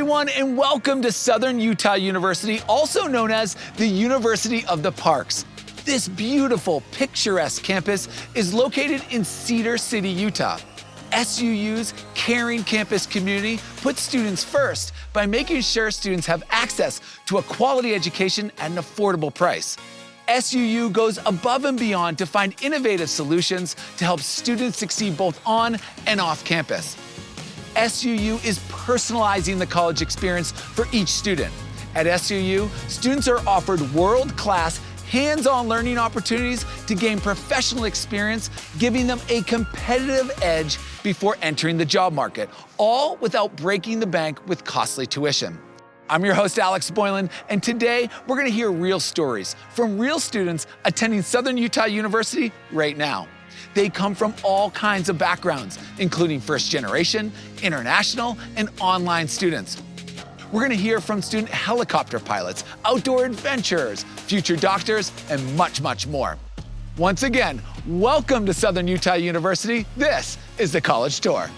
everyone, and welcome to Southern Utah University, also known as the University of the Parks. This beautiful, picturesque campus is located in Cedar City, Utah. SUU's caring campus community puts students first by making sure students have access to a quality education at an affordable price. SUU goes above and beyond to find innovative solutions to help students succeed both on and off campus. SUU is personalizing the college experience for each student. At SUU, students are offered world-class, hands-on learning opportunities to gain professional experience, giving them a competitive edge before entering the job market, all without breaking the bank with costly tuition. I'm your host, Alex Boylan, and today we're going to hear real stories from real students attending Southern Utah University right now. They come from all kinds of backgrounds, including first generation, international, and online students. We're going to hear from student helicopter pilots, outdoor adventurers, future doctors, and much, much more. Once again, welcome to Southern Utah University. This is the College Tour.